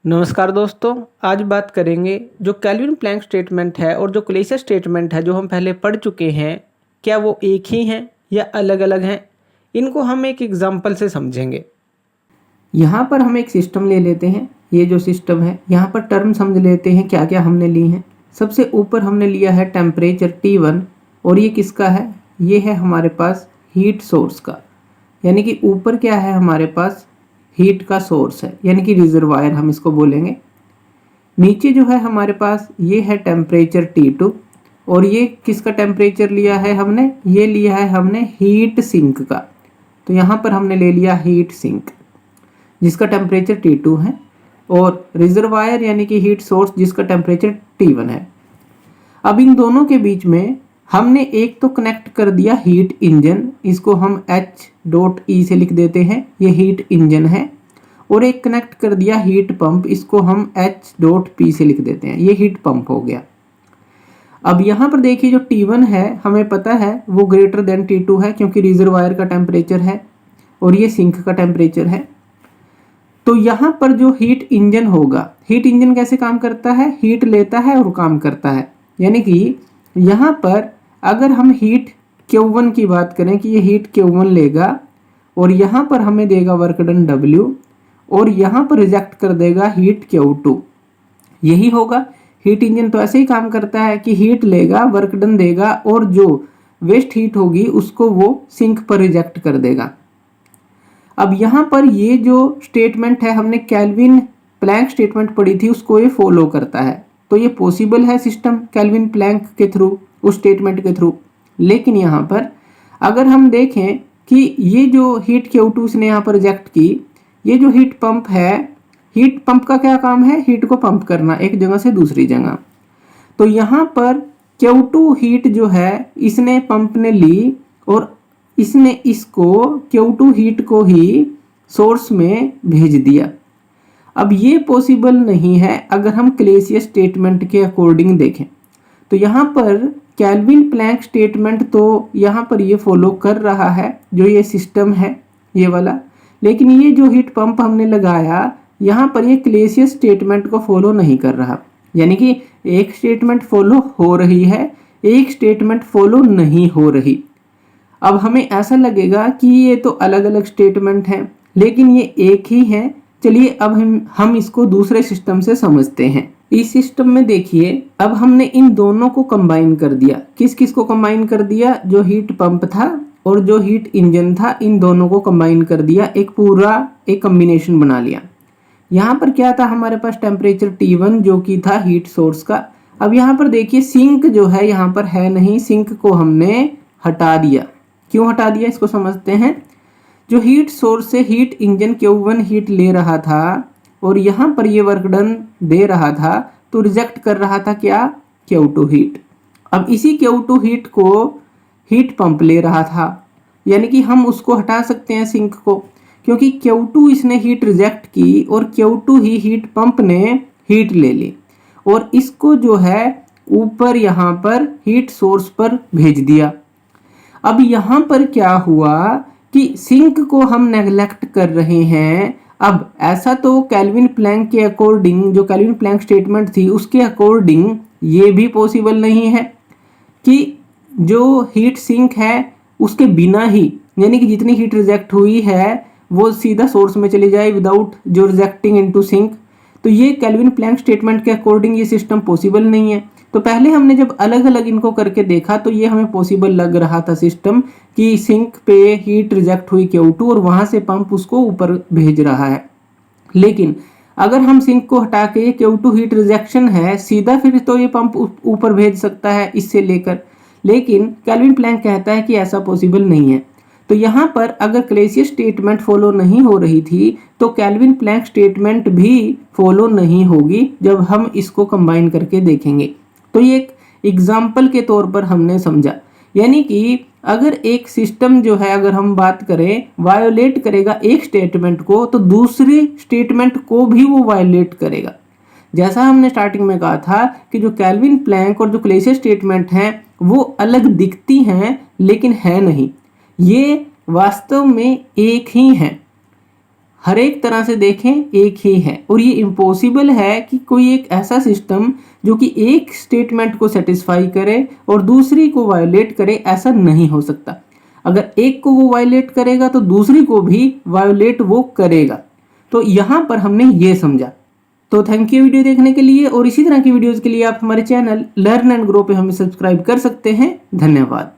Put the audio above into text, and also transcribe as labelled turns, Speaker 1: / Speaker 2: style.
Speaker 1: नमस्कार दोस्तों, आज बात करेंगे जो केल्विन प्लैंक स्टेटमेंट है और जो क्लेसियस स्टेटमेंट है जो हम पहले पढ़ चुके हैं, क्या वो एक ही हैं या अलग अलग हैं। इनको हम एक एग्जाम्पल से समझेंगे।
Speaker 2: यहाँ पर हम एक सिस्टम ले लेते हैं। ये जो सिस्टम है यहाँ पर टर्म समझ लेते हैं क्या क्या हमने ली हैं। सबसे ऊपर हमने लिया है टेम्परेचर T1 और ये किसका है, ये है हमारे पास हीट सोर्स का। यानी कि ऊपर क्या है, हमारे पास हीट का सोर्स है, यानी कि रिजर्वायर हम इसको बोलेंगे। नीचे जो है हमारे पास ये है टेम्परेचर T2 और ये किसका टेम्परेचर लिया है हमने, ये लिया है हमने हीट सिंक का। तो यहाँ पर हमने ले लिया हीट सिंक जिसका टेम्परेचर T2 है और रिजर्वायर यानी कि हीट सोर्स जिसका टेम्परेचर T1 है। अब इन दोनों के बीच में हमने एक तो कनेक्ट कर दिया हीट इंजन, इसको हम H.E से लिख देते हैं, ये हीट इंजन है। और एक कनेक्ट कर दिया हीट पंप, इसको हम H.P से लिख देते हैं, ये हीट पंप हो गया। अब यहाँ पर देखिए जो T1 है हमें पता है वो ग्रेटर देन T2 है क्योंकि रिजर्वायर का टेम्परेचर है और ये सिंक का टेम्परेचर है। तो यहाँ पर जो हीट इंजन होगा, हीट इंजन कैसे काम करता है, हीट लेता है और काम करता है। यानी कि यहाँ पर अगर हम हीट Q1 की बात करें कि ये हीट Q1 लेगा और यहाँ पर हमें देगा वर्क डन W और यहाँ पर रिजेक्ट कर देगा हीट Q2, यही होगा। हीट इंजन तो ऐसे ही काम करता है कि हीट लेगा, वर्क डन देगा और जो वेस्ट हीट होगी उसको वो सिंक पर रिजेक्ट कर देगा। अब यहाँ पर ये जो स्टेटमेंट है हमने केल्विन प्लैंक स्टेटमेंट पढ़ी थी उसको ये फॉलो करता है। तो ये पॉसिबल है सिस्टम केल्विन प्लैंक के थ्रू, उस स्टेटमेंट के थ्रू। लेकिन यहाँ पर अगर हम देखें कि ये जो हीट Q2 उसने यहाँ पर रिजेक्ट की, ये जो हीट पंप है, हीट पंप का क्या काम है, हीट को पंप करना एक जगह से दूसरी जगह। तो यहाँ पर Q2 हीट जो है इसने पंप ने ली और इसने इसको Q2 हीट को ही सोर्स में भेज दिया। अब ये पॉसिबल नहीं है अगर हम क्लेसियस स्टेटमेंट के अकॉर्डिंग देखें। तो यहाँ पर केल्विन प्लैंक स्टेटमेंट तो यहाँ पर ये फॉलो कर रहा है जो ये सिस्टम है ये वाला, लेकिन ये जो हीट पंप हमने लगाया यहाँ पर ये क्लेसियस स्टेटमेंट को फॉलो नहीं कर रहा। यानी कि एक स्टेटमेंट फॉलो हो रही है, एक स्टेटमेंट फॉलो नहीं हो रही। अब हमें ऐसा लगेगा कि ये तो अलग अलग स्टेटमेंट हैं लेकिन ये एक ही है। चलिए अब हम इसको दूसरे सिस्टम से समझते हैं। इस सिस्टम में देखिए अब हमने इन दोनों को कंबाइन कर दिया। किस किस को कंबाइन कर दिया, जो हीट पंप था और जो हीट इंजन था, इन दोनों को कंबाइन कर दिया, एक पूरा एक कॉम्बिनेशन बना लिया। यहाँ पर क्या था हमारे पास टेम्परेचर T1 जो कि था हीट सोर्स का। अब यहाँ पर देखिए सिंक जो है यहाँ पर है नहीं, सिंक को हमने हटा दिया। क्यों हटा दिया इसको समझते हैं। जो हीट सोर्स से हीट इंजन Q1 हीट ले रहा था और यहाँ पर ये वर्क डन दे रहा था तो रिजेक्ट कर रहा था क्या, Q2 हीट। अब इसी Q2 हीट को हीट पंप ले रहा था, यानी कि हम उसको हटा सकते हैं सिंक को, क्योंकि Q2 इसने हीट रिजेक्ट की और Q2 ही हीट पंप ने हीट ले ली और इसको जो है ऊपर यहाँ पर हीट सोर्स पर भेज दिया। अब यहाँ पर क्या हुआ कि सिंक को हम नेग्लेक्ट कर रहे हैं। अब ऐसा तो केल्विन प्लैंक के अकॉर्डिंग, जो केल्विन प्लैंक स्टेटमेंट थी उसके अकॉर्डिंग ये भी पॉसिबल नहीं है कि जो हीट सिंक है उसके बिना ही, यानी कि जितनी हीट रिजेक्ट हुई है वो सीधा सोर्स में चली जाए विदाउट जो रिजेक्टिंग इनटू सिंक। तो ये केल्विन प्लैंक स्टेटमेंट के अकॉर्डिंग ये सिस्टम पॉसिबल नहीं है। तो पहले हमने जब अलग अलग इनको करके देखा तो ये हमें पॉसिबल लग रहा था सिस्टम कि सिंक पे हीट रिजेक्ट हुई Q2 और वहां से पंप उसको ऊपर भेज रहा है। लेकिन अगर हम सिंक को हटा के Q2 हीट रिजेक्शन है सीधा, फिर तो ये पंप ऊपर भेज सकता है इससे लेकर, लेकिन केल्विन प्लैंक कहता है कि ऐसा पॉसिबल नहीं है। तो यहाँ पर अगर क्लेसियस स्टेटमेंट फॉलो नहीं हो रही थी तो केल्विन प्लैंक स्टेटमेंट भी फॉलो नहीं होगी जब हम इसको कंबाइन करके देखेंगे। तो ये एक एग्जाम्पल के तौर पर हमने समझा। यानी कि अगर एक सिस्टम जो है, अगर हम बात करें, वायोलेट करेगा एक स्टेटमेंट को तो दूसरी स्टेटमेंट को भी वो वायोलेट करेगा। जैसा हमने स्टार्टिंग में कहा था कि जो केल्विन प्लैंक और जो क्लेसियस स्टेटमेंट हैं वो अलग दिखती हैं लेकिन है नहीं, ये वास्तव में एक ही हैं। हर एक तरह से देखें एक ही है और ये इम्पॉसिबल है कि कोई एक ऐसा सिस्टम जो कि एक स्टेटमेंट को सेटिस्फाई करे और दूसरी को वायोलेट करे, ऐसा नहीं हो सकता। अगर एक को वो वायोलेट करेगा तो दूसरी को भी वायोलेट वो करेगा। तो यहाँ पर हमने ये समझा। तो थैंक यू वीडियो देखने के लिए, और इसी तरह की वीडियोस के लिए आप हमारे चैनल लर्न एंड ग्रो पे हमें सब्सक्राइब कर सकते हैं। धन्यवाद।